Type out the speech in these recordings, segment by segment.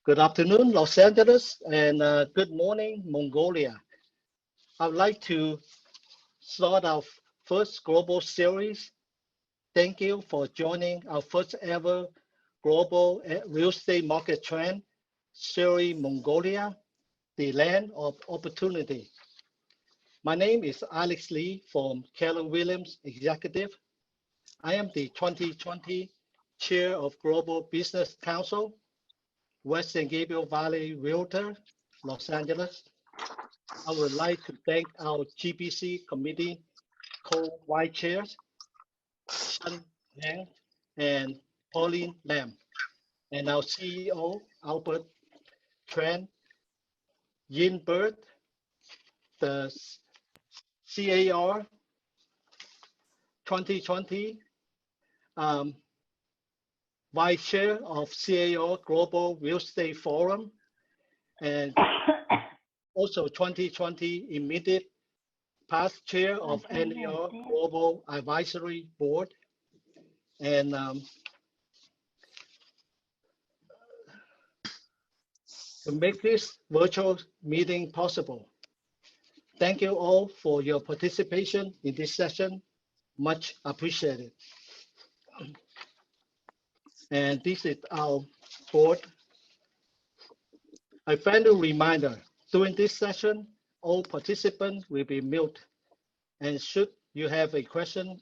Good afternoon, Los Angeles, and good morning, Mongolia. I'd like to start our first global series. Thank you for joining our first ever global real estate market trend series, Mongolia, the land of opportunity. My name is Alex Lee from Keller Williams Executive. I am the 2020 Chair of Global Business Council, Western Gabriel Valley Realtor, Los Angeles. I would like to thank our GBC committee co-vice chairs, Shan Yang and Pauline Lam, and our CEO, Albert Tran, Yin Bird, the CAR 2020 Vice Chair of CAR Global Real Estate Forum, and also 2020 immediate past chair of NAR Global Advisory Board. And to make this virtual meeting possible, thank you all for your participation in this session. Much appreciated. And this is our board. A friendly reminder, during this session, all participants will be muted. And should you have a question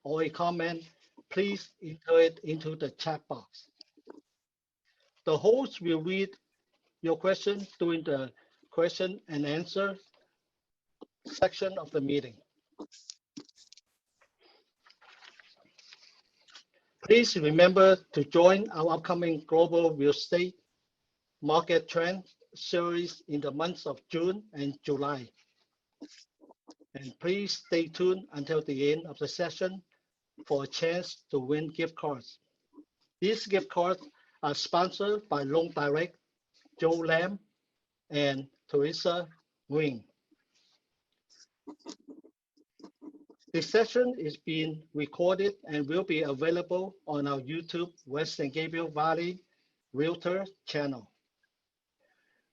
or a comment, please enter it into the chat box. The host will read your question during the question and answer section of the meeting. Please remember to join our upcoming Global Real Estate Market Trend series in the months of June and July. And please stay tuned until the end of the session for a chance to win gift cards. These gift cards are sponsored by Loan Direct, Joe Lam, and Teresa Wing. This session is being recorded and will be available on our YouTube Western Gabriel Valley Realtor channel.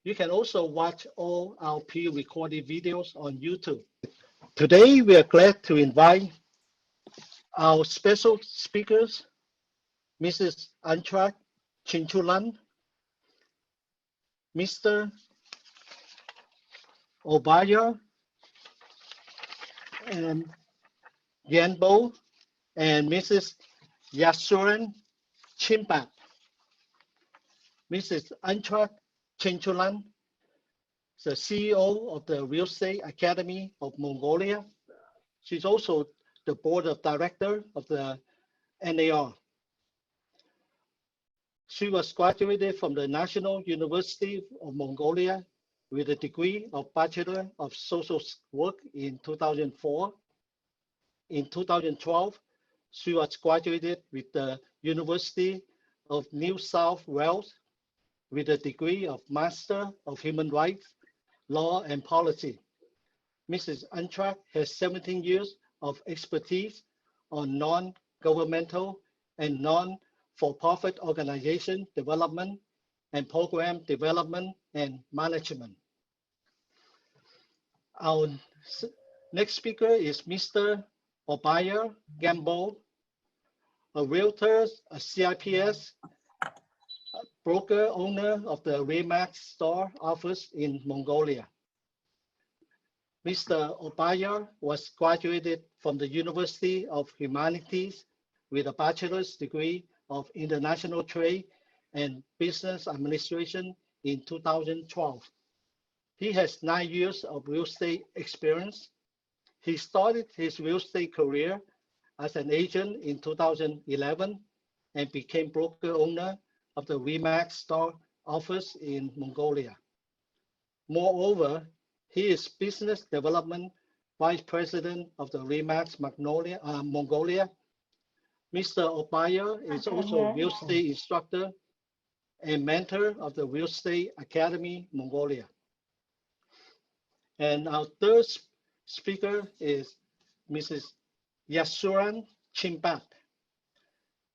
You can also watch all our pre-recorded videos on YouTube. Today, we are glad to invite our special speakers, Mrs. Undrakh Chinchuluun, Mr. ODBAYAR Ganbold, and Mrs. ZAGDSUREN CHINBAT. Mrs. Undrakh Chinchuluun, the CEO of the Real Estate Academy of Mongolia. She's also the board of director of the NAR. She was graduated from the National University of Mongolia with a degree of Bachelor of Social Work in 2004. In 2012, she was graduated with the University of New South Wales with a degree of Master of Human Rights, Law and Policy. Mrs. Undrakh has 17 years of expertise on non-governmental and non-for-profit organization development and program development and management. Our next speaker is Mr. ODBAYAR Ganbold, a realtor, a CIPS, broker owner of the REMAX Star office in Mongolia. Mr. ODBAYAR was graduated from the University of Humanities with a bachelor's degree of International Trade and Business Administration in 2012. He has 9 years of real estate experience. He started his real estate career as an agent in 2011 and became broker owner of the REMAX Star office in Mongolia. Moreover, he is business development vice president of the REMAX Mongolia. Mr. ODBAYAR is also a real estate instructor and mentor of the Real Estate Academy Mongolia. And our third speaker is Mrs. ZAGDSUREN CHINBAT.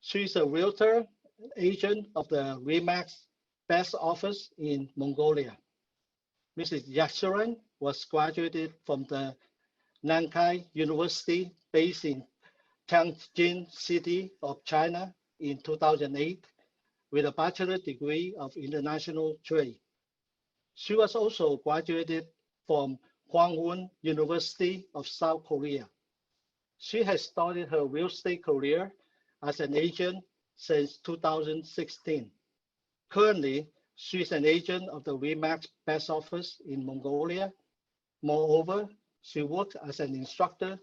She's a realtor agent of the REMAX best office in Mongolia. Mrs. ZAGDSUREN was graduated from the Nankai University based in Tianjin City of China in 2008 with a bachelor degree of international trade. She was also graduated from Hwangwon University of South Korea. She has started her real estate career as an agent since 2016. Currently, she is an agent of the REMAX Best Office in Mongolia. Moreover, she works as an instructor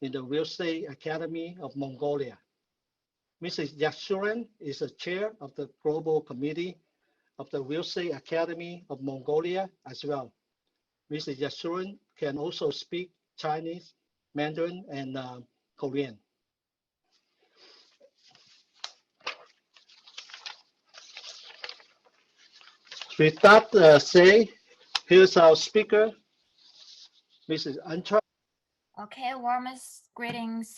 in the Real Estate Academy of Mongolia. Mrs. ZAGDSUREN is the chair of the Global Committee of the Real Estate Academy of Mongolia as well. Mrs. ZAGDSUREN can also speak Chinese, Mandarin, and Korean. With that say, here's our speaker, Mrs. Undrakh. Okay, warmest greetings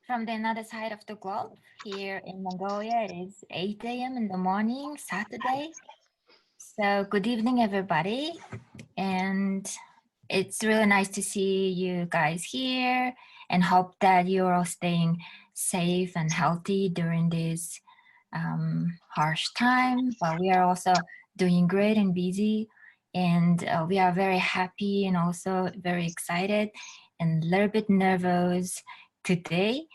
from the other side of the globe. Here in Mongolia, it is 8 a.m. in the morning, Saturday. So good evening, everybody. And it's really nice to see you guys here and hope that you're all staying safe and healthy during this harsh time. But we are also doing great and busy. And we are very happy and also very excited and a little bit nervous today.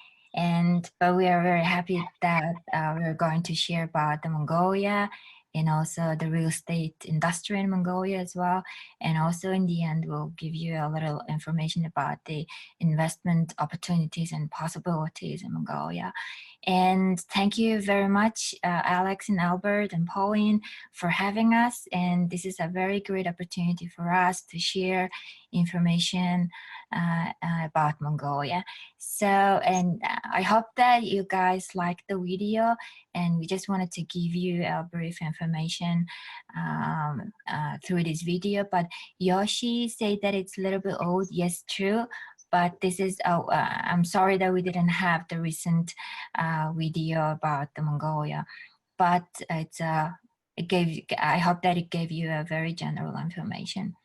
But we are very happy that we're going to share about the Mongolia and also the real estate industry in Mongolia as well. And also in the end, we'll give you a little information about the investment opportunities and possibilities in Mongolia. And thank you very much, Alex and Albert and Pauline, for having us. And this is a very great opportunity for us to share information about Mongolia. So, and I hope that you guys like the video, and we just wanted to give you a brief information through this video. But Yoshi said that it's a little bit old. Yes, true. But this is, I'm sorry that we didn't have the recent video about the Mongolia, but it's, I hope that it gave you a very general information.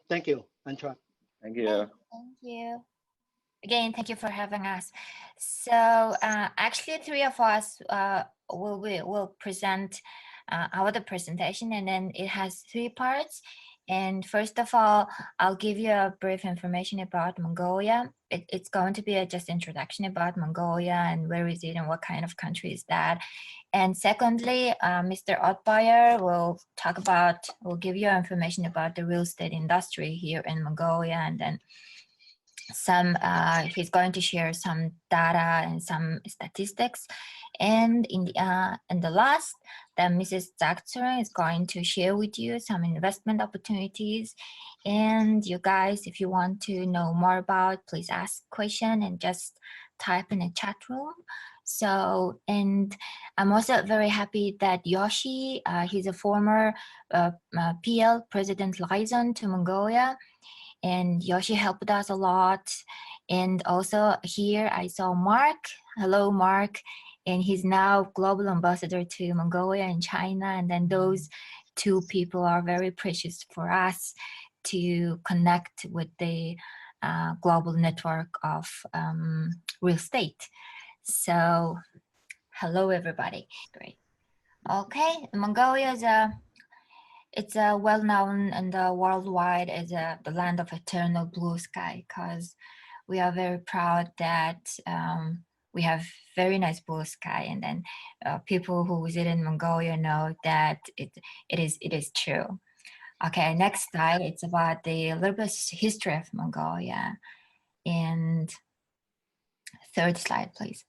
Thank you, Undrakh. Thank you. Thank you. Again, thank you for having us. So actually, three of us will present our presentation, and then it has three parts. And first of all, I'll give you a brief information about Mongolia. It's going to be just introduction about Mongolia and where is it and what kind of country is that. And secondly, Mr. ODBAYAR will give you information about the real estate industry here in Mongolia, and then he's going to share some data and some statistics. And in the last, then Mrs. ZAGDSUREN is going to share with you some investment opportunities. And you guys, if you want to know more about, please ask question and just type in the chat room. So, and I'm also very happy that Yoshi, he's a former PL President Liaison to Mongolia. And Yoshi helped us a lot. And also here I saw Mark. Hello, Mark. And he's now global ambassador to Mongolia and China. And then those two people are very precious for us to connect with the global network of real estate. So hello, everybody. Great. Okay, Mongolia is it's well known and worldwide as the land of eternal blue sky, because we are very proud that we have very nice blue sky, and then people who visit in Mongolia know that it is true. Okay, next slide. It's about a little bit history of Mongolia, and third slide, please.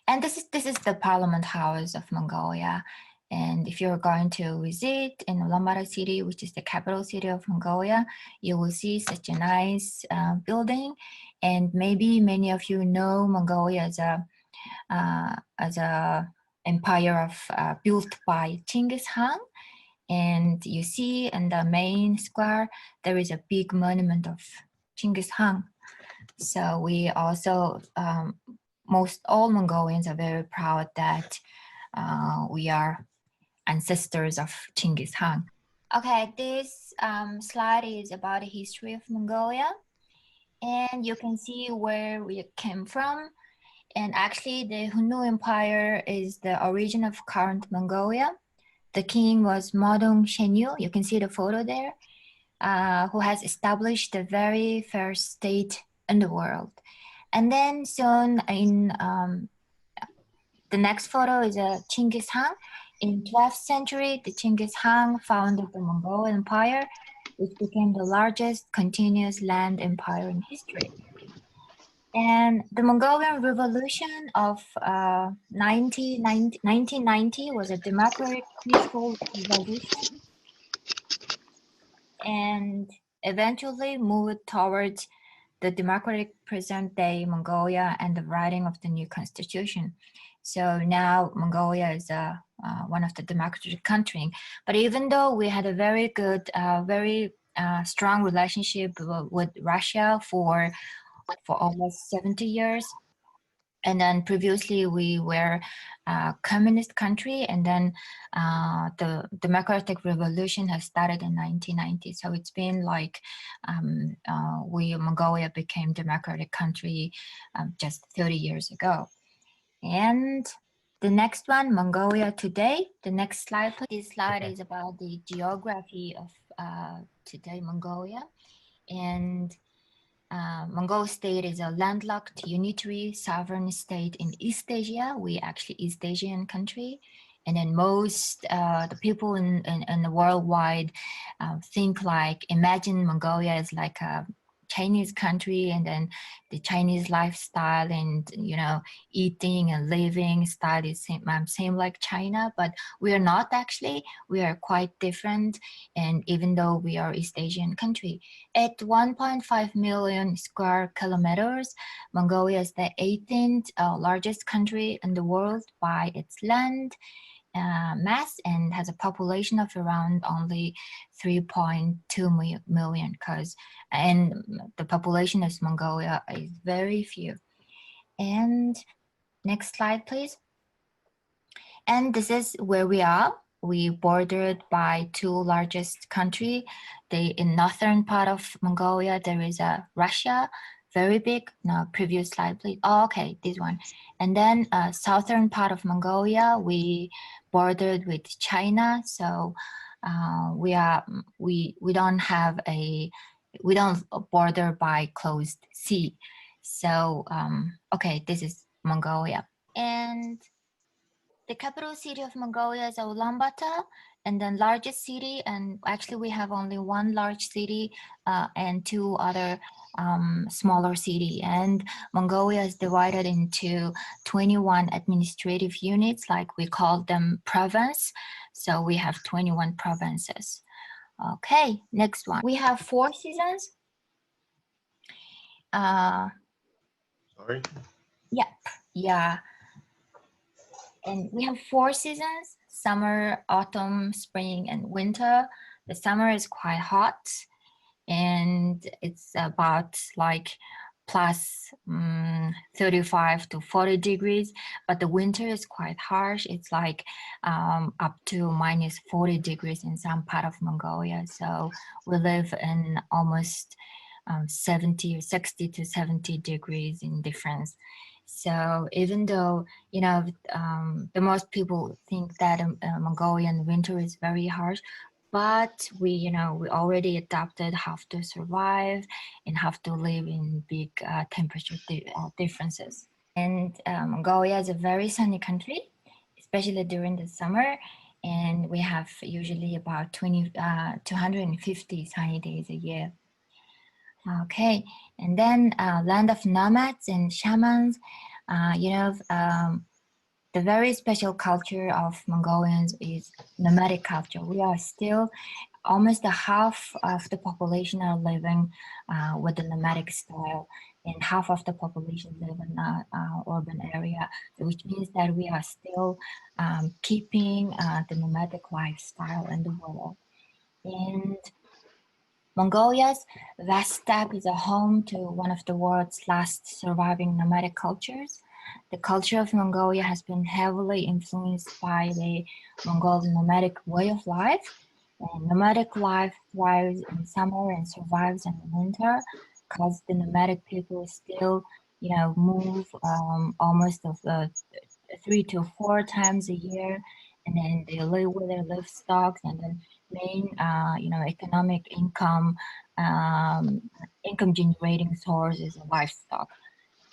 And this is the Parliament House of Mongolia. And if you're going to visit in Ulaanbaatar city, which is the capital city of Mongolia, you will see such a nice building. And maybe many of you know Mongolia as a empire of built by Genghis Khan. And you see in the main square, there is a big monument of Genghis Khan. So we also, all Mongolians are very proud that we are ancestors of Genghis Khan. Okay, this slide is about the history of Mongolia, and you can see where we came from. And actually, the Hunnu Empire is the origin of current Mongolia. The king was Modong Shenyu. You can see the photo there, who has established the very first state in the world. And then soon in the next photo is a Genghis Khan. In 12th century, the Genghis Khan founded the Mongol Empire, which became the largest continuous land empire in history. And the Mongolian Revolution of 1990 was a democratic, peaceful revolution, and eventually moved towards the democratic present-day Mongolia and the writing of the new constitution. So now Mongolia is one of the democratic countries. But even though we had a very good, very strong relationship with Russia for almost 70 years, and then previously we were a communist country, and then the democratic revolution has started in 1990. So it's been like Mongolia became democratic country just 30 years ago. And the next one, Mongolia Today. The next slide, please. This slide is about the geography of today Mongolia. And Mongol state is a landlocked unitary sovereign state in East Asia. We actually East Asian country. And then most the people in the worldwide think like, imagine Mongolia as like a Chinese country, and then the Chinese lifestyle and, you know, eating and living style is same like China, but we are not actually. We are quite different, and even though we are East Asian country. At 1.5 million square kilometers, Mongolia is the 18th largest country in the world by its land mass, and has a population of around only 3.2 million, and the population of Mongolia is very few. And next slide, please. And this is where we are. We bordered by two largest country. In northern part of Mongolia, there is a Russia, very big. No, previous slide, please. Oh, okay, this one. And then southern part of Mongolia, we bordered with China. So we don't border by closed sea. So okay, this is Mongolia. And the capital city of Mongolia is Ulaanbaatar, and then largest city, and actually we have only one large city and two other smaller city. And Mongolia is divided into 21 administrative units, like we call them province. So we have 21 provinces. Okay, next one. We have 4 seasons. Sorry? Yep, yeah. And we have 4 seasons: summer, autumn, spring, and winter. The summer is quite hot, and it's about like plus 35 to 40 degrees, but the winter is quite harsh. It's like up to minus 40 degrees in some part of Mongolia. So we live in almost 70 or 60 to 70 degrees in difference. So even though, you know, the most people think that Mongolian winter is very harsh, but we already adapted how to survive and how to live in big temperature differences. And Mongolia is a very sunny country, especially during the summer. And we have usually about 250 sunny days a year. Okay, and then land of nomads and shamans. The very special culture of Mongolians is nomadic culture. We are still almost a half of the population are living with the nomadic style, and half of the population live in urban area, which means that we are still keeping the nomadic lifestyle in the world. And Mongolia's vast steppe is a home to one of the world's last surviving nomadic cultures. The culture of Mongolia has been heavily influenced by the Mongol nomadic way of life. And nomadic life thrives in summer and survives in winter, because the nomadic people still, move almost of 3 to 4 times a year, and then they live with their livestock, and then main, economic income generating source is livestock.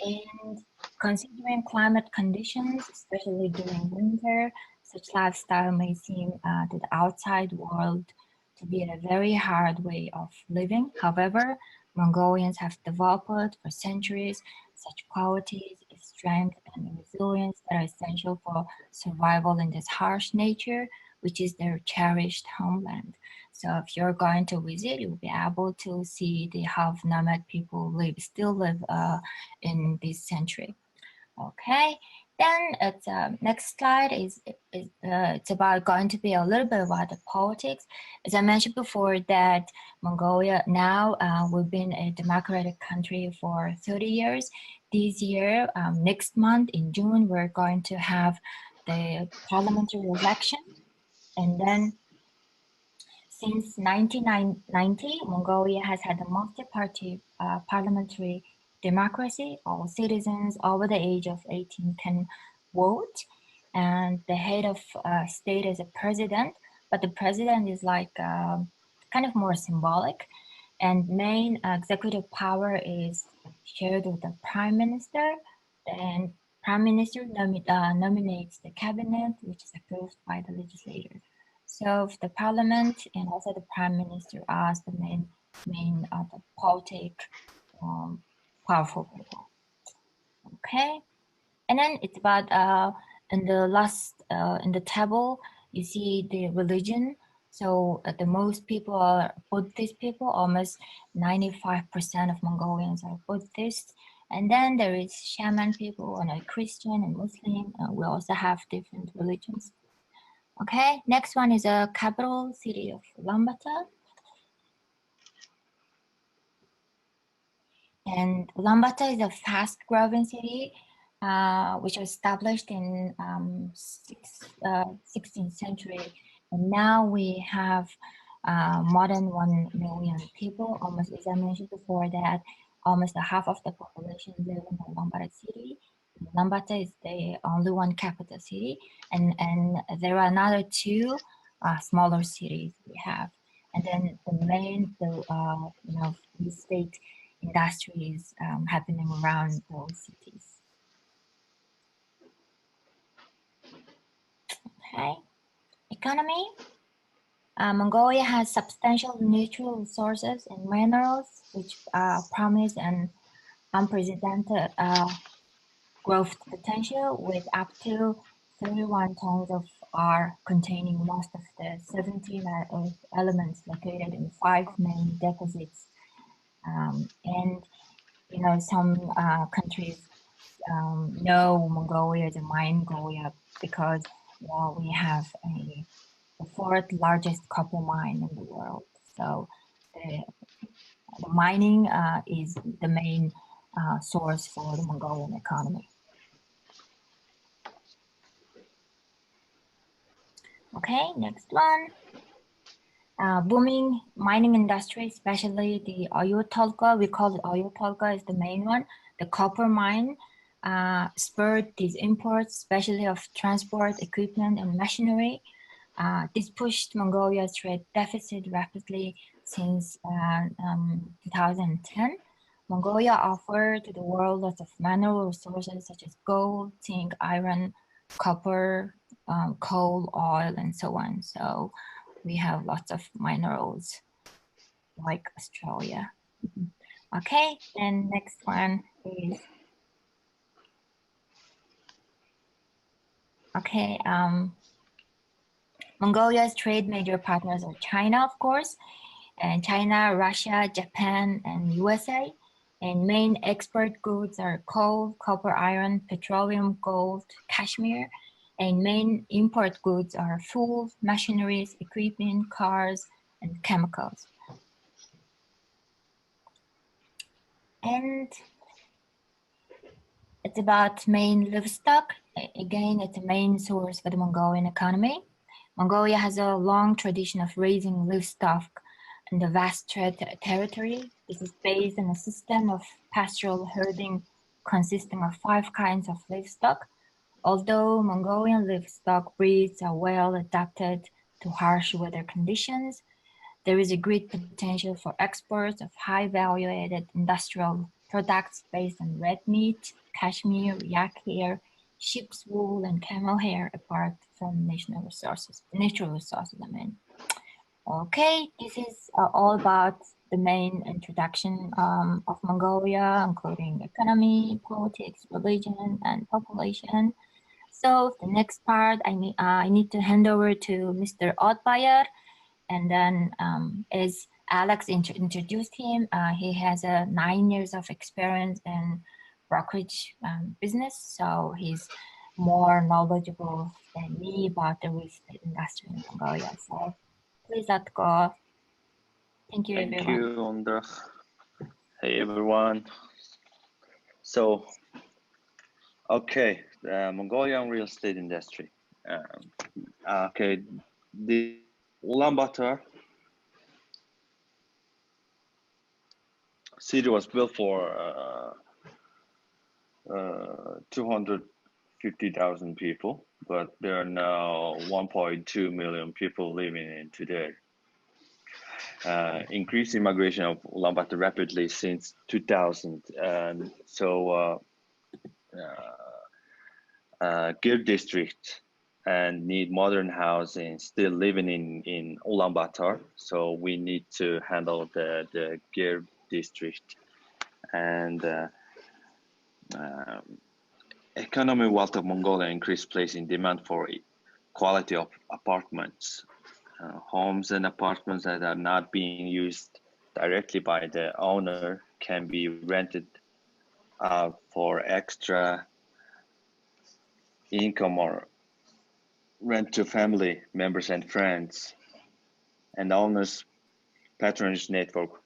And considering climate conditions, especially during winter, such lifestyle may seem to the outside world to be a very hard way of living. However, Mongolians have developed for centuries such qualities, strength, and resilience that are essential for survival in this harsh nature, which is their cherished homeland. So if you're going to visit, you'll be able to see the how nomad people still live in this century. Okay, then it's next slide is it's about going to be a little bit about the politics. As I mentioned before, that Mongolia now we've been a democratic country for 30 years. This year, next month in June, we're going to have the parliamentary election, and then since 1990, Mongolia has had a multi-party parliamentary democracy. All citizens over the age of 18 can vote, and the head of state is a president, but the president is like kind of more symbolic, and main executive power is shared with the prime minister. Then prime minister nominates the cabinet, which is approved by the legislature. So the parliament and also the prime minister are the main the politic powerful people. Okay, and then it's about in the last in the table you see the religion. So the most people are Buddhist people. Almost 95% of Mongolians are Buddhist. And then there is shaman people and a Christian and Muslim. We also have different religions. Okay, next one is a capital city of Ulaanbaatar. And Ulaanbaatar is a fast-growing city, which was established in 16th century. And now we have more than 1 million people, almost, as I mentioned before, that almost a half of the population live in Ulaanbaatar city. Ulaanbaatar is the only one capital city, and there are another 2 smaller cities we have. And then the main, the state industries happening around those cities. Okay, economy. Mongolia has substantial natural resources and minerals, which promise an unprecedented growth potential, with up to 31 tons of ore containing most of the 17 earth elements located in 5 main deposits. And some countries know Mongolia as a mine Mongolia because we have the 4th largest copper mine in the world. So the mining is the main source for the Mongolian economy. Okay, next one. Booming mining industry, especially the Oyu-Tolgoi, we call it Oyu-Tolgoi is the main one. The copper mine spurred these imports, especially of transport equipment and machinery. This pushed Mongolia's trade deficit rapidly since 2010. Mongolia offered to the world lots of mineral resources such as gold, zinc, iron, copper, coal, oil, and so on. So we have lots of minerals like Australia. Okay, then next one is, okay, Mongolia's trade major partners are China, of course, and China, Russia, Japan, and USA. And main export goods are coal, copper, iron, petroleum, gold, cashmere. And main import goods are tools, machineries, equipment, cars, and chemicals. And It's about main livestock. Again, it's a main source for the Mongolian economy. Mongolia has a long tradition of raising livestock in the vast territory. This is based on a system of pastoral herding consisting of 5 kinds of livestock. Although Mongolian livestock breeds are well adapted to harsh weather conditions, there is a great potential for exports of high value-added industrial products based on red meat, cashmere, yak hair, sheep's wool, and camel hair, apart from natural resources. Okay, this is all about the main introduction of Mongolia, including economy, politics, religion, and population. So the next part, I need to hand over to Mr. ODBAYAR. And then as Alex introduced him, he has 9 years of experience in brokerage business. So he's more knowledgeable than me about the real estate industry in Mongolia. So please let go. Thank you, Thank everyone. you, Undrakh. Hey, everyone. So, okay, the Mongolian real estate industry. Okay, the Ulaanbaatar city was built for 250,000 people, but there are now 1.2 million people living in it today. Increased immigration of Ulaanbaatar rapidly since 2000, and so Gir district and need modern housing still living in Ulaanbaatar, so we need to handle the Gir district. And economy wealth of Mongolia increased, placing demand for quality of apartments. Homes and apartments that are not being used directly by the owner can be rented out for extra income or rent to family members and friends. And owners patronage network.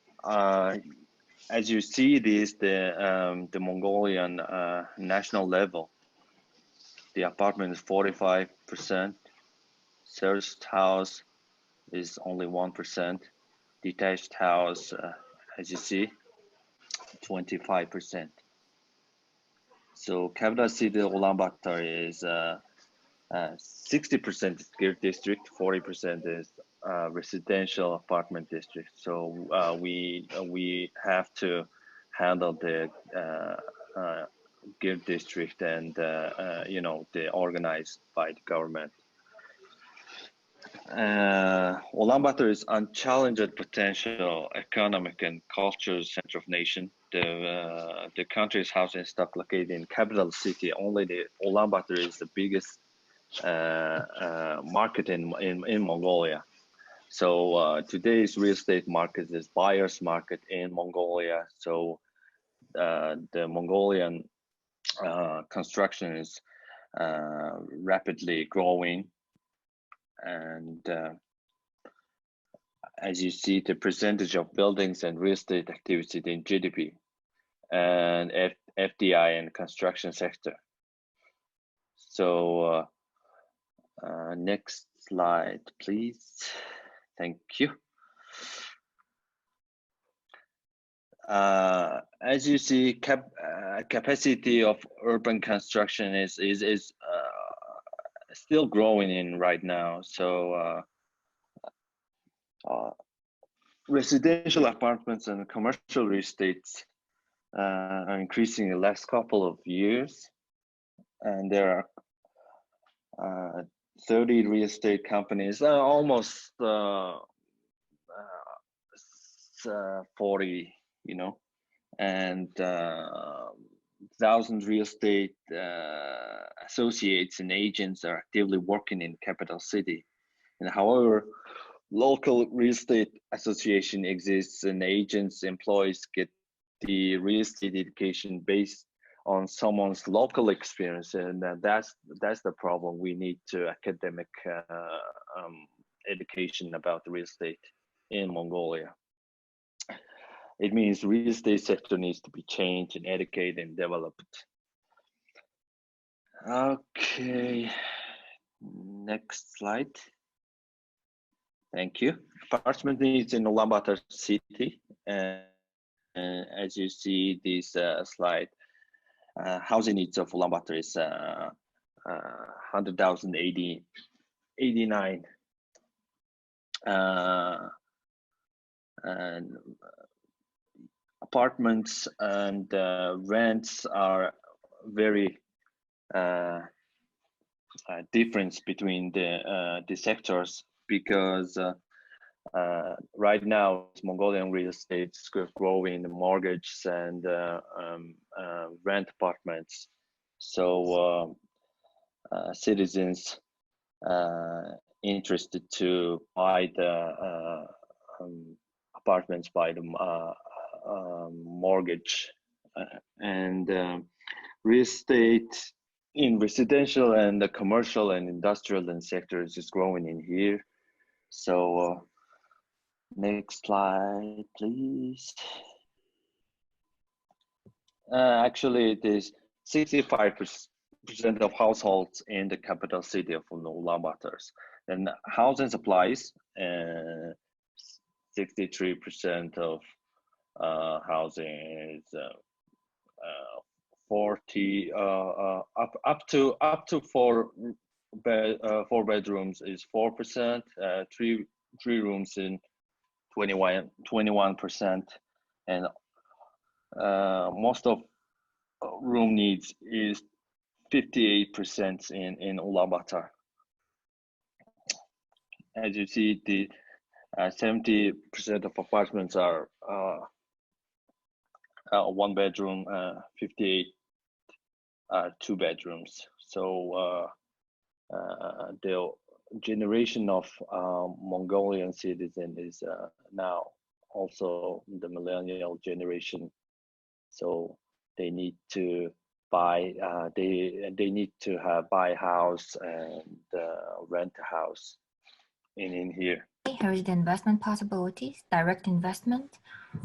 As you see, this the Mongolian national level. The apartment is 45%. Serviced house is only 1%. Detached house, as you see, 25%. So capital city Ulaanbaatar is 60% is Gir district, 40% is residential apartment district. So we have to handle the Gir district and you know, the organized by the government. Ulaanbaatar is unchallenged potential economic and cultural center of nation. The country's housing stock located in capital city. Only the Ulaanbaatar is the biggest market in Mongolia. So today's real estate market is buyer's market in Mongolia. So the Mongolian construction is rapidly growing, and as you see, the percentage of buildings and real estate activity in GDP and FDI and construction sector. So next slide, please. Thank you. As you see, capacity of urban construction is still growing in right now. So residential apartments and commercial real estates are increasing in the last couple of years, and there are 30 real estate companies, almost 40, you know, and 1,000 real estate associates and agents are actively working in capital city. And however, local real estate association exists, and agents, employees get the real estate education based on someone's local experience, and that's the problem. We need to academic education about the real estate in Mongolia. It means real estate sector needs to be changed and educated and developed. Okay, next slide. Thank you. Apartment needs in Ulaanbaatar city, and as you see this slide, housing needs of Ulaanbaatar is 100,089, and apartments and rents are very difference between the sectors, because right now Mongolian real estate is growing mortgages and rent apartments. So citizens interested to buy the apartments by the mortgage, and real estate in residential and the commercial and industrial and sectors is growing in here. So next slide, please. Actually, it is 65% of households in the capital city of Ulaanbaatar, and housing supplies, 63% of housing is 40 up to 4 bedrooms is 4%, three rooms in 21%, and most of room needs is 58% in Ulaanbaatar. As you see, the 70% of apartments are 1 bedroom, 58 2 bedrooms. So the generation of Mongolian citizen is now also the Millennial Generation. So they need to buy, they need to buy a house and rent a house in here. Here is the investment possibilities, direct investment.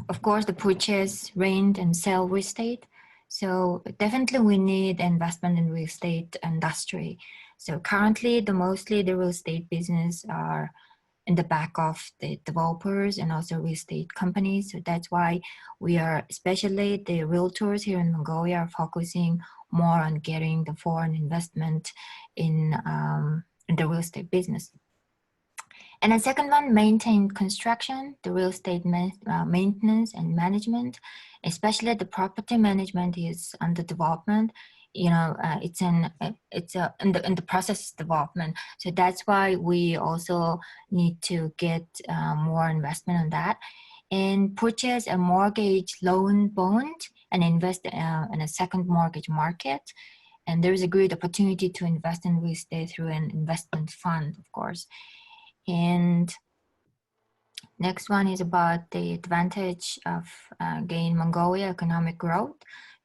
Of course, the purchase, rent, and sell real estate. So definitely we need investment in real estate industry. So currently, mostly the real estate business are in the back of the developers and also real estate companies. So that's why we are, especially the realtors here in Mongolia, are focusing more on getting the foreign investment in the real estate business. And the second one, maintain construction, the real estate maintenance and management, especially the property management is under development. You know, it's in the process of development. So that's why we also need to get more investment on that, and purchase a mortgage loan bond and invest in a second mortgage market. And there is a great opportunity to invest in real estate through an investment fund, of course. And next one is about the advantage of gain Mongolia economic growth.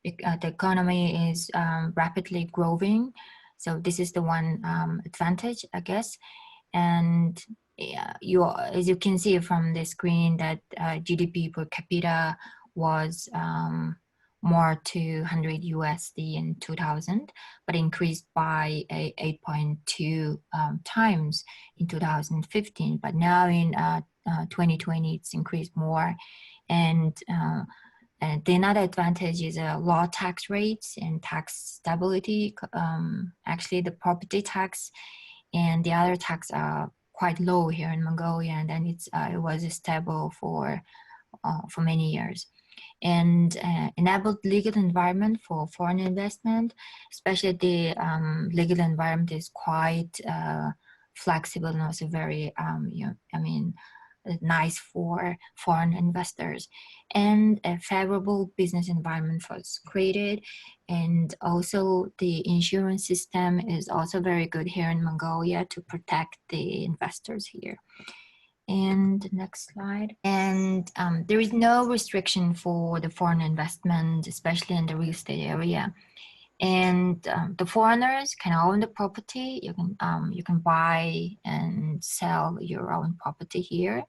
The economy is rapidly growing. So this is the one advantage, I guess. And as you can see from the screen that GDP per capita was more to 100 USD in 2000, but increased by 8.2 times in 2015. But now in 2020, it's increased more. And the another advantage is low tax rates and tax stability. Actually, the property tax and the other tax are quite low here in Mongolia, and then it was stable for many years. And enabled legal environment for foreign investment, especially the legal environment is quite flexible and also very, nice for foreign investors. And a favorable business environment was created. And also the insurance system is also very good here in Mongolia to protect the investors here. And next slide. And there is no restriction for the foreign investment, especially in the real estate area. And the foreigners can own the property. You can buy and sell your own property here.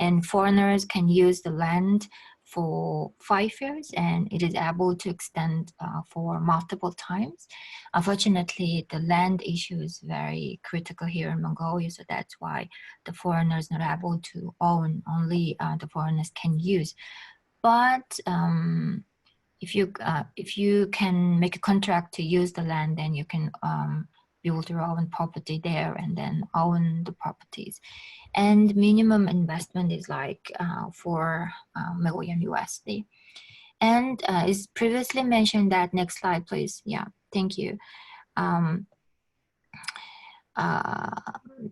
And foreigners can use the land for 5 years, and it is able to extend for multiple times. Unfortunately, the land issue is very critical here in Mongolia, so that's why the foreigners not able to own, only the foreigners can use. But if you can make a contract to use the land, then you can build your own property there and then own the properties. And minimum investment is like 4 million USD. And it's previously mentioned that, next slide, please. Yeah, thank you.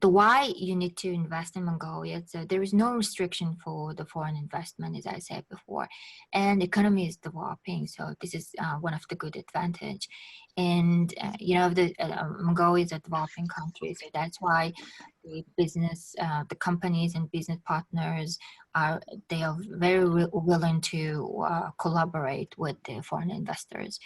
The why you need to invest in Mongolia, so there is no restriction for the foreign investment, as I said before, and the economy is developing, so this is one of the good advantage. And you know, the Mongolia is a developing country, so that's why the business, the companies and business partners are very willing to collaborate with the foreign investors.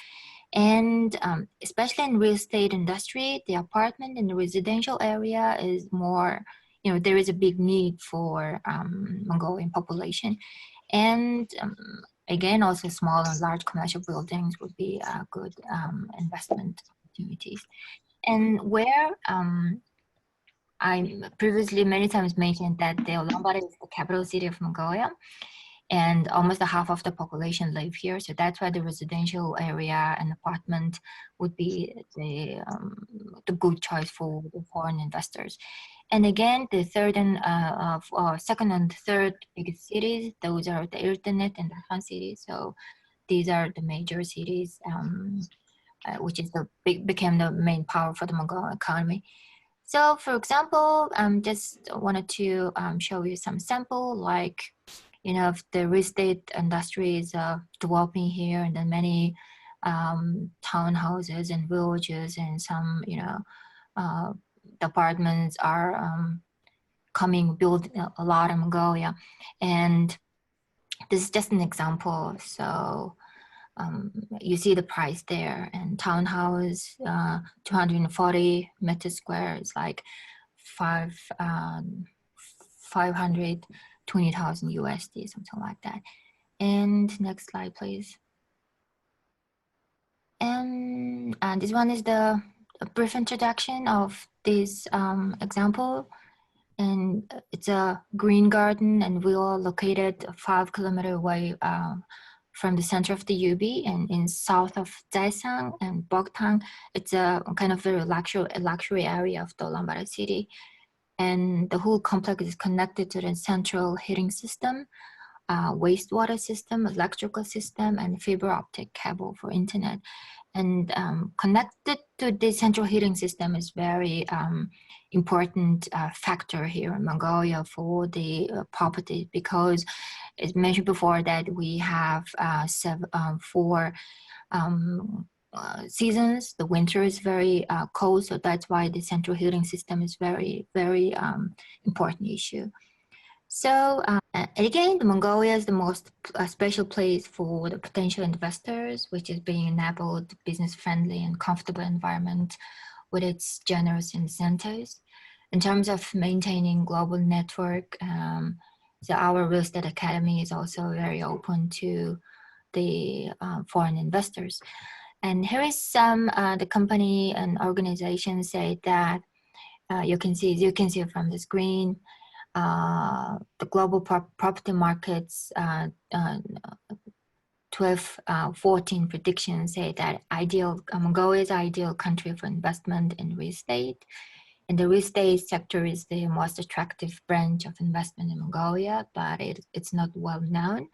And especially in real estate industry, the apartment and the residential area is more, you know, there is a big need for Mongolian population. And again, also small and large commercial buildings would be good investment opportunities. And where I previously many times mentioned that the Ulaanbaatar is the capital city of Mongolia, and almost half of the population live here. So that's why the residential area and apartment would be the good choice for the foreign investors. And again, the second and third biggest cities, those are the Erdenet and the Han cities. So these are the major cities, which is became the main power for the Mongolian economy. So for example, just wanted to show you some sample, like, you know, the real estate industry is developing here, and then many townhouses and villages and some, you know, apartments are built a lot in Mongolia. And this is just an example. So you see the price there, and townhouse 240 meters square is like 520,000 USD, something like that. And next slide, please. And this one is a brief introduction of this example. And it's a green garden and villa located 5 kilometers away from the center of the UB, and in south of Zaisang and Bogtang. It's a kind of very luxury area of the Ulaanbaatar city. And the whole complex is connected to the central heating system, wastewater system, electrical system, and fiber optic cable for internet. And connected to the central heating system is very important factor here in Mongolia for the property, because as mentioned before that we have 4 seasons. The winter is very cold, so that's why the central heating system is very, very important issue. So again, Mongolia is the most special place for the potential investors, which is being enabled business-friendly and comfortable environment with its generous incentives. In terms of maintaining global network, so our real estate academy is also very open to the foreign investors. And here is some the company and organization say that you can see from the screen. The global property markets 12-14 predictions say that Mongolia is ideal country for investment in real estate. And the real estate sector is the most attractive branch of investment in Mongolia, but it's not well known.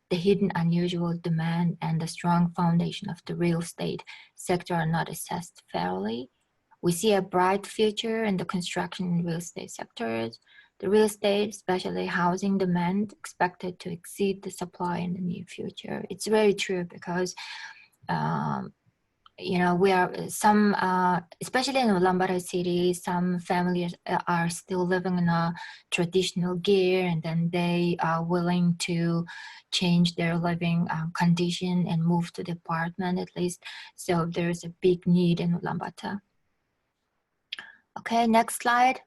The hidden unusual demand and the strong foundation of the real estate sector are not assessed fairly. We see a bright future in the construction and real estate sectors. The real estate, especially housing demand, expected to exceed the supply in the near future. It's very true because, you know, we are some, especially in Ulaanbaatar city, some families are still living in a traditional gear, and then they are willing to change their living condition and move to the apartment at least. So there's a big need in Ulaanbaatar. Okay, next slide.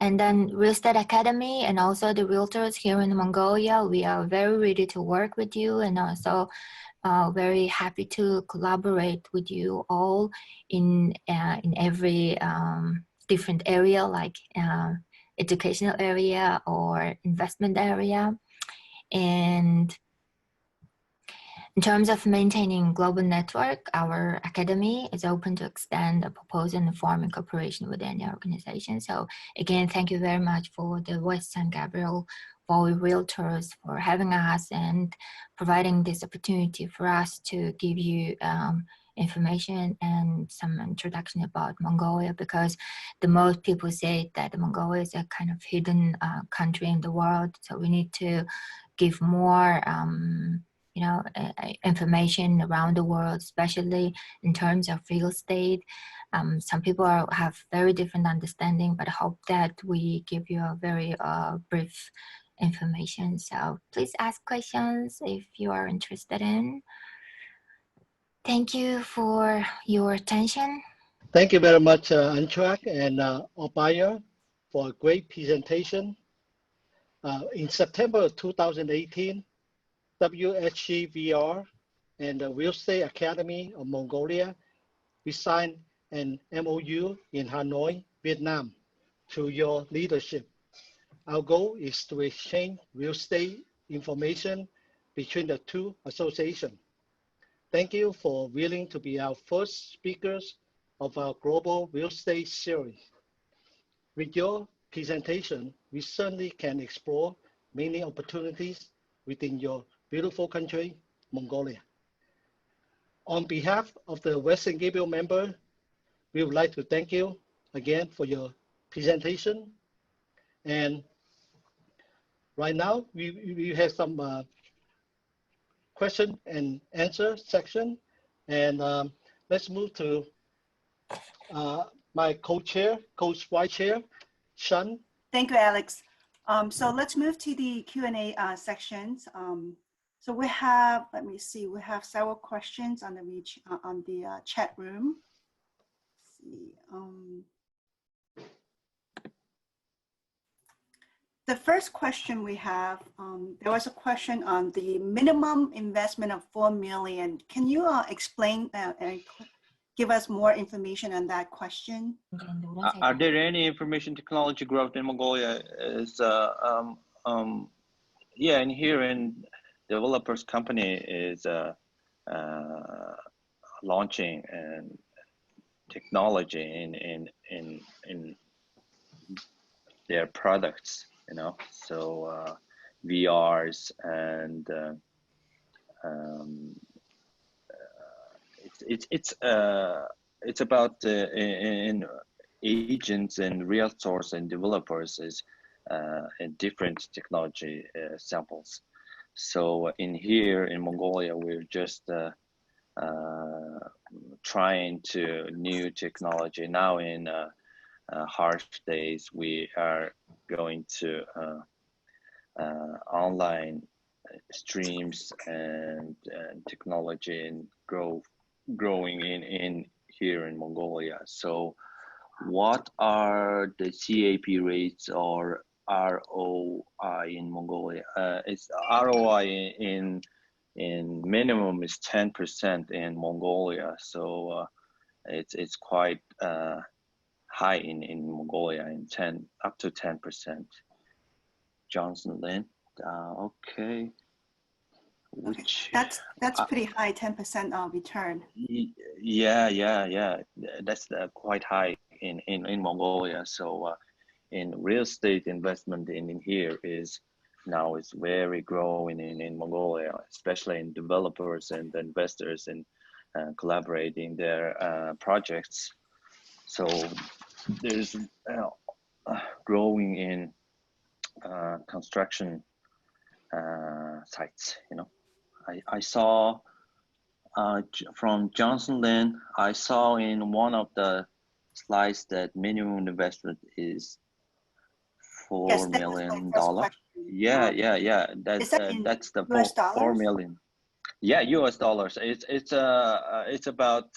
And then Real Estate Academy and also the realtors here in Mongolia, we are very ready to work with you, and also very happy to collaborate with you all in every different area, like educational area or investment area. And in terms of maintaining global network, our academy is open to extend a proposal and forming cooperation with any organization. So again, thank you very much for the West San Gabriel Valley Realtors for having us and providing this opportunity for us to give you information and some introduction about Mongolia, because the most people say that Mongolia is a kind of hidden country in the world. So we need to give more information around the world, especially in terms of real estate. Some people have very different understanding, but I hope that we give you a very brief information. So please ask questions if you are interested in. Thank you for your attention. Thank you very much, Undrakh and ODBAYAR, for a great presentation. In September 2018, WSGVR and the Real Estate Academy of Mongolia, we signed an MOU in Hanoi, Vietnam, through your leadership. Our goal is to exchange real estate information between the two associations. Thank you for willing to be our first speakers of our Global Real Estate Series. With your presentation, we certainly can explore many opportunities within your beautiful country, Mongolia. On behalf of the West San Gabriel member, we would like to thank you again for your presentation. And right now, we have some question and answer section. And let's move to my co-chair, co-vice chair, Shan. Thank you, Alex. So let's move to the Q&A sections. So we have, let me see, we have several questions on the chat room. Let's see. The first question we have, there was a question on the minimum investment of 4 million. Can you explain and give us more information on that question? Are there any information technology growth in Mongolia? Yeah, and here in developers company is launching and technology in their products, you know. So VRs and it's about in agents and realtors and developers is in different technology samples. So in here in Mongolia, we're just trying to new technology. Now in harsh days, we are going to online streams and technology and growing in here in Mongolia. So what are the CAP rates or ROI in Mongolia? It's ROI in minimum is 10% in Mongolia. So it's quite high in Mongolia, in up to 10%. Johnson Lin, okay. Which that's pretty high, 10% return. Yeah. That's quite high in Mongolia. So in real estate investment in here is now is very growing in Mongolia, especially in developers and investors and collaborating their projects. So there's growing in construction sites, you know. I saw from Johnson Lin, I saw in one of the slides that minimum investment is $4 million. Yeah. That's the $4 million. Yeah, US dollars. It's about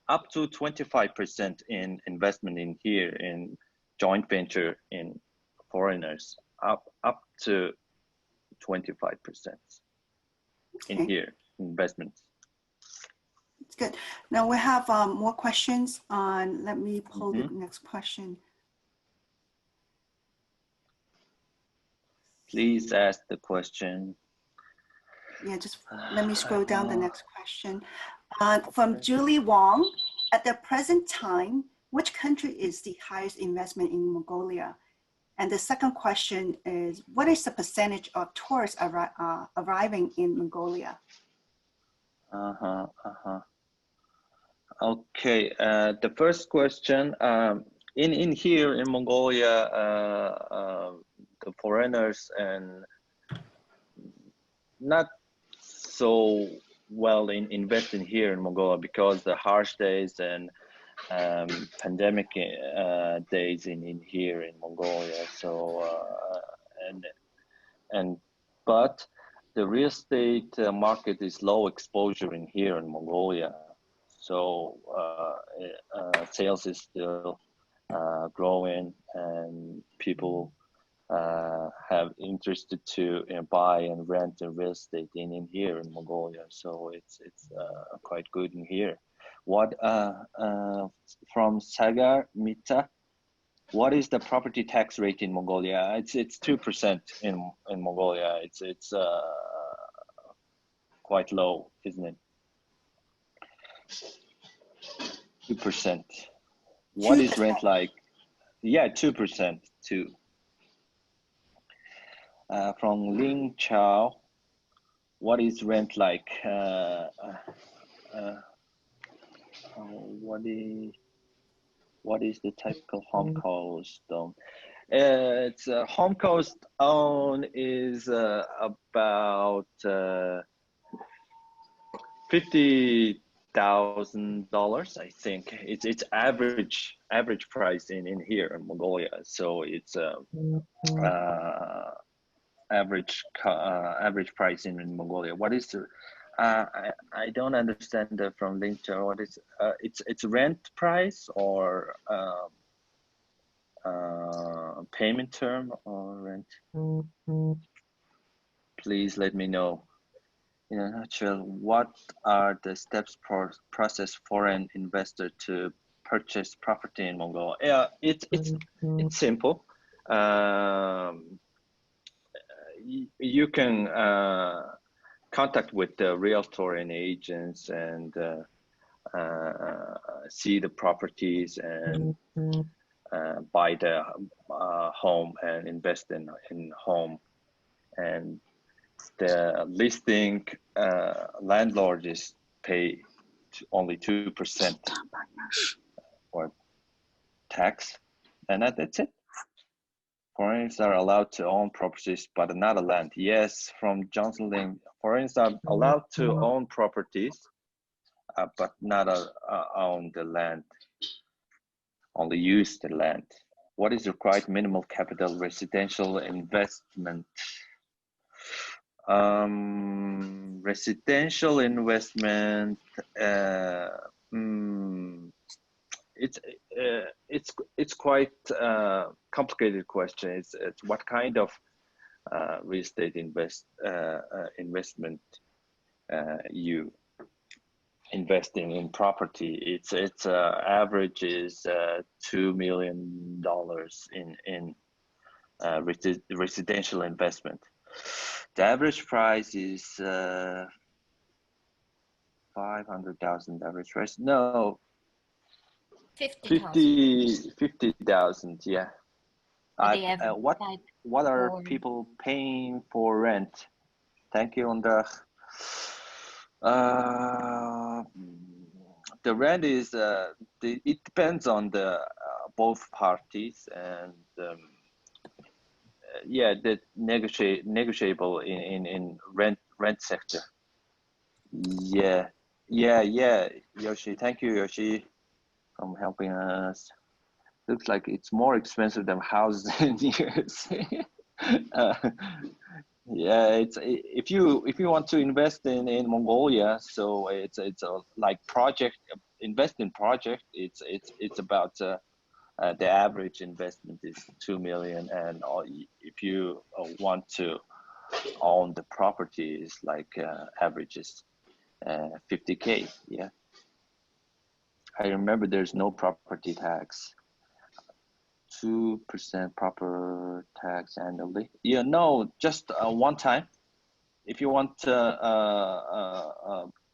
up to 25% in investment in here in joint venture in foreigners up to 25% in Okay. here investments. It's good. Now we have more questions on, let me pull the next question. Please ask the question. Yeah, just let me scroll down the next question. From Julie Wong, at the present time, which country is the highest investment in Mongolia? And the second question is, what is the percentage of tourists arriving in Mongolia? Okay, the first question, in here in Mongolia, the foreigners and not so well investing here in Mongolia because the harsh days and pandemic days in here in Mongolia. So but the real estate market is low exposure in here in Mongolia. So sales is still growing, and people have interested to buy and rent the real estate in here in Mongolia. So it's quite good in here. What from Sagar Mita, what is the property tax rate in Mongolia? It's 2% in Mongolia. It's quite low, isn't it? 2%. What is rent like? Yeah, 2% too. From Ling Chao, what is rent like? What is the typical home cost own? It's home cost own is about $50,000, I think. It's average price in here in Mongolia. So it's average price in Mongolia. What is the I don't understand from Linkter. What is it's rent price or payment term or rent? Please let me know. In a nutshell, what are the steps process for an investor to purchase property in Mongolia? Yeah, it's simple. You can contact with the realtor and agents and see the properties and buy the home and invest in home. And the listing landlord is pay only 2% for tax, and that's it. Foreigners are allowed to own properties, but not a land. Yes, from Johnson Ling, foreigners are allowed to own properties, but not own the land, only use the land. What is required minimal capital residential investment? Residential investment, it's quite complicated question. It's what kind of real estate investment you investing in property. It's average is $2 million in residential investment. The average price is 500,000 average price. No, 50,000. Yeah. What are people paying for rent? Thank you, Undrakh. The rent is it depends on the both parties, and yeah, the negotiable in rent sector. Yeah, Yoshi. Thank you, Yoshi, from helping us. Looks like it's more expensive than houses in years. Yeah, it's if you want to invest in Mongolia, so it's a like project invest in project. It's about the average investment is 2 million, and if you want to own the property, is like averages 50K. Yeah, I remember there's no property tax. 2% proper tax annually. Yeah, no, just one time. If you want to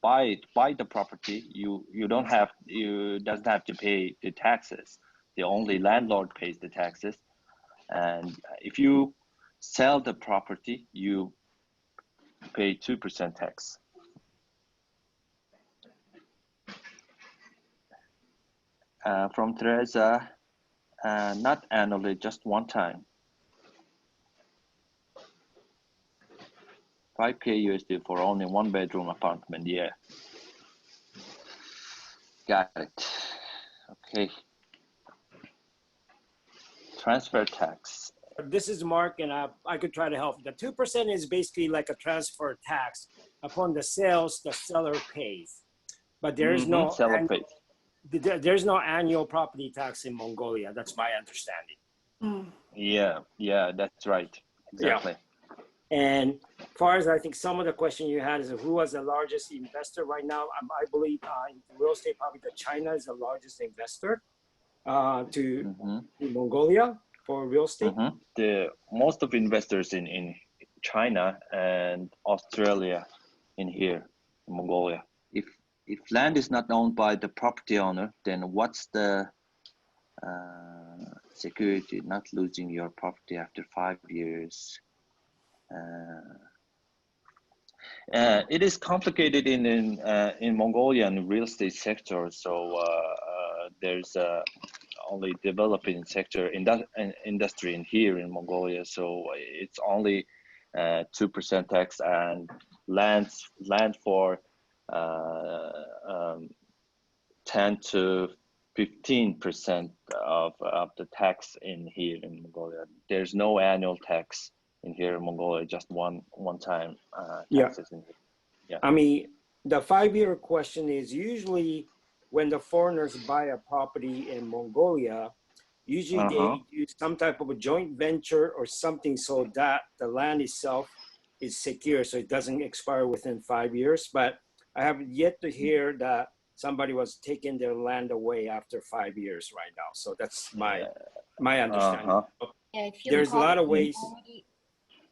buy the property, you doesn't have to pay the taxes. The only landlord pays the taxes, and if you sell the property, you pay 2% tax. From Teresa, not annually, just one time. 5K USD for only 1-bedroom apartment. Yeah, got it. Okay. Transfer tax. This is Mark, and I could try to help. The 2% is basically like a transfer tax upon the sales the seller pays, but there is no seller pays. There's no annual property tax in Mongolia. That's my understanding. Yeah, that's right. Exactly. Yeah. And as far as I think some of the question you had is who was the largest investor right now? I believe in real estate, probably China is the largest investor to Mongolia for real estate. The most of investors in China and Australia in here in Mongolia. If land is not owned by the property owner, then what's the security not losing your property after 5 years? It is complicated in Mongolian real estate sector. So there's only developing sector industry in here in Mongolia. So it's only 2% tax, and land for 10 to 15% of the tax in here in Mongolia. There's no annual tax in here in Mongolia, just one time taxes in here. Yeah. I mean, the 5-year question is usually when the foreigners buy a property in Mongolia, usually they use some type of a joint venture or something so that the land itself is secure, so it doesn't expire within 5 years. But I have yet to hear that somebody was taking their land away after 5 years right now. So that's my understanding. Yeah, there's a lot of ways.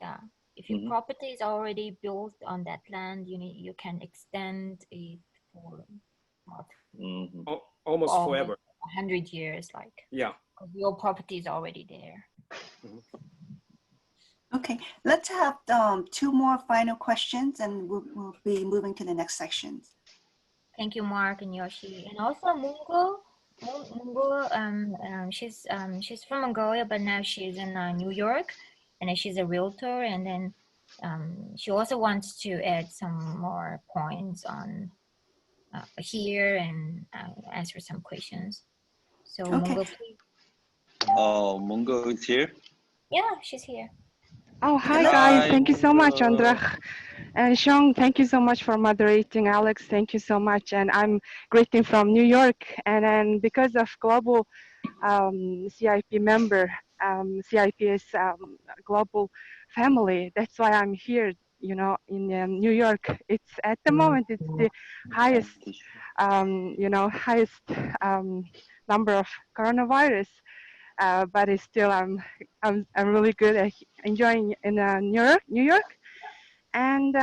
Yeah, if your property is already built on that land, you can extend it for almost forever. 100 years, like. Yeah. Your property is already there. Okay, let's have 2 more final questions, and we'll be moving to the next sections. Thank you, Mark and Yoshi, and also Mungo. She's from Mongolia, but now she's in New York, and then she's a realtor. And then she also wants to add some more points on here and answer some questions. So Okay. Mungo, please. Oh, Mungo is here? Yeah, she's here. Oh, hi guys. Thank you so much, Undrakh. And Sean, thank you so much for moderating. Alex, thank you so much. And I'm greeting from New York. And then because of global CIP member, CIP is global family. That's why I'm here, in New York. It's at the moment, it's the highest, highest number of coronavirus. But it's still, I'm really good at enjoying in New York. And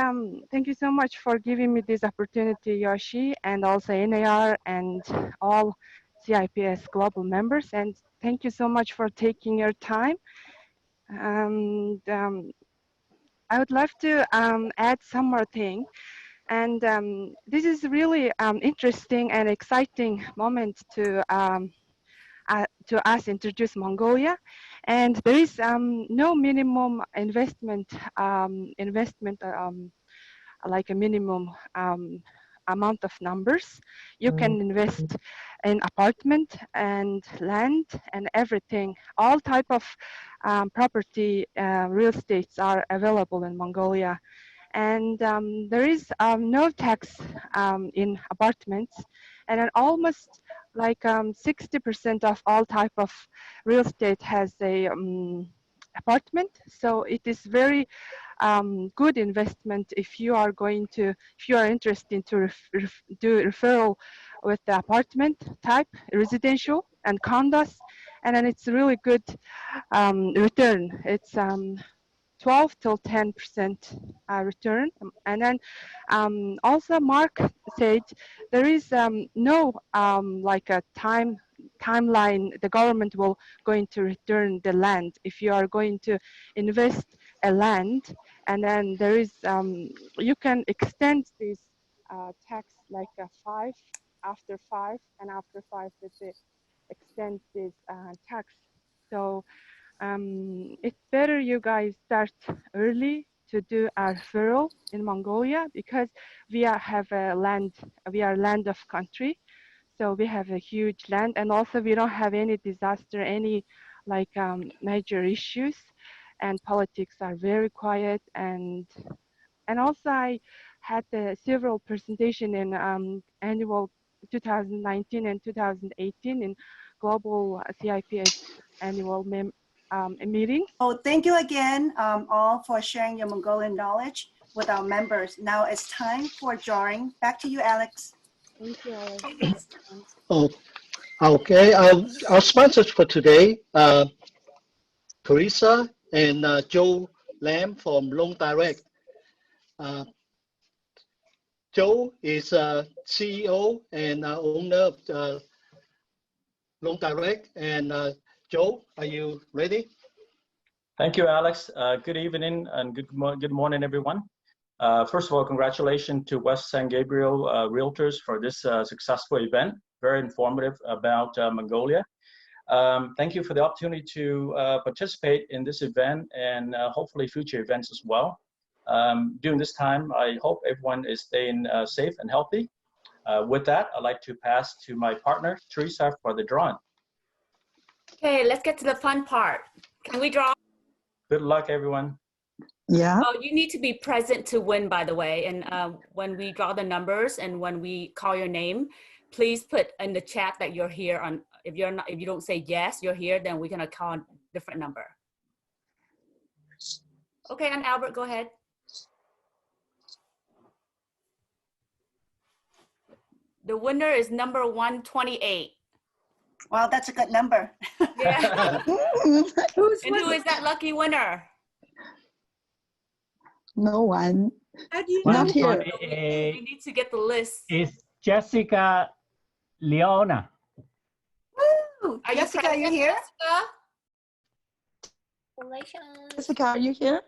thank you so much for giving me this opportunity, Yoshi, and also NAR and all CIPS global members. And thank you so much for taking your time. And I would love to add some more thing. And this is really interesting and exciting moment to us introduce Mongolia, and there is no minimum investment like a minimum amount of numbers. You can invest in apartment and land and everything. All type of property, real estates are available in Mongolia, and there is no tax in apartments. and then almost like 60% of all type of real estate has a apartment. So it is very good investment if you are interested to do referral with the apartment type, residential and condos, and then it's really good return. It's 12 till 10% return. And then also Mark said there is no like a timeline the government will going to return the land if you are going to invest a land, and then there is you can extend this tax like a 5 after 5, and after 5 it extend this tax. So it's better you guys start early to do a referral in Mongolia, because we have a land, we are land of country. So we have a huge land, and also we don't have any disaster, any like major issues, and politics are very quiet. And also I had several presentation in annual 2019 and 2018 in global CIPS annual meetings. Oh, thank you again, all, for sharing your Mongolian knowledge with our members. Now it's time for drawing. Back to you, Alex. Thank you, Alex. Oh, okay. Our sponsors for today, Teresa and Joe Lam from Loan Direct. Joe is CEO and owner of Loan Direct. And Joe, are you ready? Thank you, Alex. Good evening and good morning, everyone. First of all, congratulations to West San Gabriel Realtors for this successful event. Very informative about Mongolia. Thank you for the opportunity to participate in this event and hopefully future events as well. During this time, I hope everyone is staying safe and healthy. With that, I'd like to pass to my partner, Teresa, for the drawing. Okay, let's get to the fun part. Can we draw? Good luck, everyone. Yeah. Oh, you need to be present to win, by the way. And when we draw the numbers and when we call your name, please put in the chat that you're here. On if you don't say yes, you're here, then we're gonna call a different number. Okay, and Albert, go ahead. The winner is number 128. Wow, that's a good number. Yeah. And who is that lucky winner? No one. How do you Not here. We need to get the list. Is Jessica Leona. Woo! Are Jessica, are you present, here? Jessica? Congratulations. Jessica, are you here?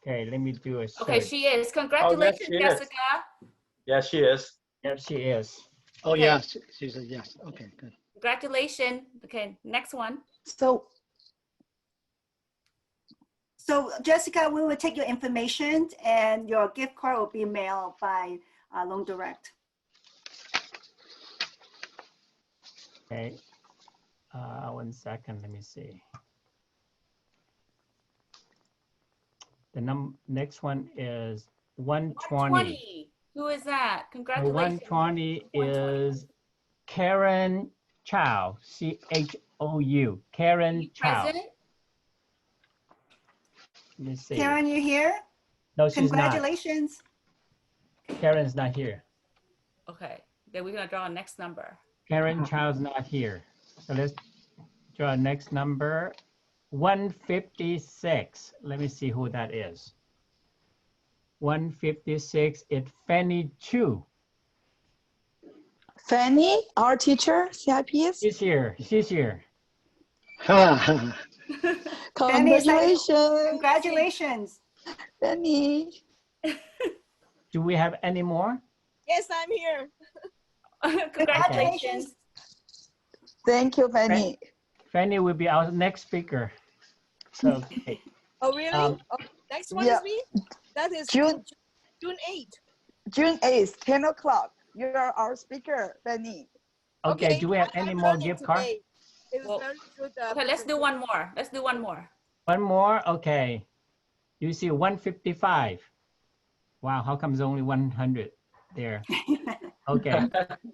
Okay, let me do a search. Okay, she is. Congratulations, she is. Jessica. Yes, she is. Yes, she is. Oh, Okay. yeah, she said yes. Okay, good. Congratulations. Okay, next one. So Jessica, we will take your information and your gift card will be mailed by Loan Direct. Okay. 1 second, let me see. The next one is 120. 120. Who is that? The Congratulations. 120 is Karen Chow, C-H-O-U. Karen Chow. Present? Let me see. Karen, you here? No, she's Congratulations. not. Karen's not here. Okay, then we're gonna draw a next number. Karen Chow's not here. So let's draw next number. 156. Let me see who that is. 156 is Fanny Chu. Fanny, our teacher, CIPS. She's here. She's here. Congratulations. Congratulations. Fanny. Do we have any more? Yes, I'm here. Congratulations. Thank you, Fanny. Fanny will be our next speaker. So, okay. Oh, really? Oh, next one Yeah. is me? That is June. June 8th. June 8th, 10 o'clock. You're our speaker, Fanny. Okay, do we have any I'm more learning gift cards? today. It was Well, very good. Okay, let's do one more. Let's do one more. One more? Okay. You see 155. Wow, how comes only 100? there. Okay.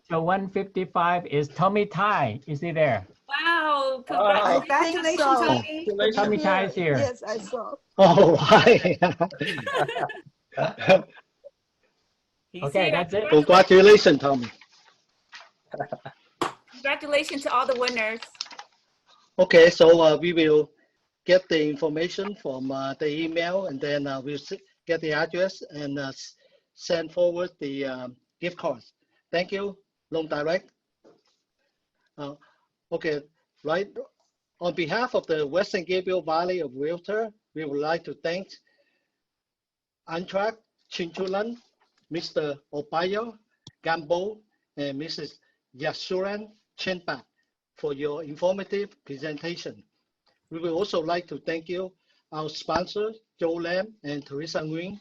So 155 is Tommy Tai. Is he there? Wow, I congratulations. think so. Tommy. Tommy Tai is here. Yes, I saw. All right. He's Okay, here. that's it. Congratulations, Tommy. Congratulations to all the winners. Okay, so we will get the information from the email, and then we'll get the address and send forward the gift cards. Thank you, Loan Direct. Okay, right. On behalf of the Western Gabriel Valley of Realtor, we would like to thank Undrakh, Chinchuluun, Mr. ODBAYAR GANBOLD, and Mrs. ZAGDSUREN CHINBAT for your informative presentation. We would also like to thank you, our sponsors, Joe Lam and Teresa Nguyen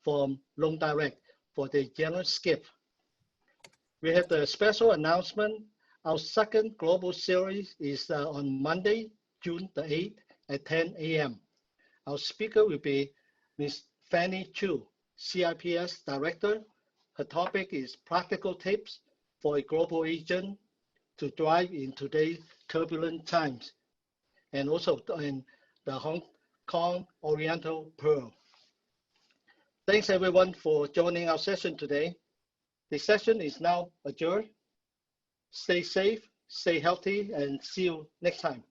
from Loan Direct for the generous gift. We have the special announcement. Our second global series is on Monday, June the 8th at 10 a.m. Our speaker will be Ms. Fanny Chu, CIPS Director. Her topic is practical tips for a global agent to thrive in today's turbulent times, and also in the Hong Kong Oriental Pearl. Thanks everyone for joining our session today. The session is now adjourned. Stay safe, stay healthy, and see you next time.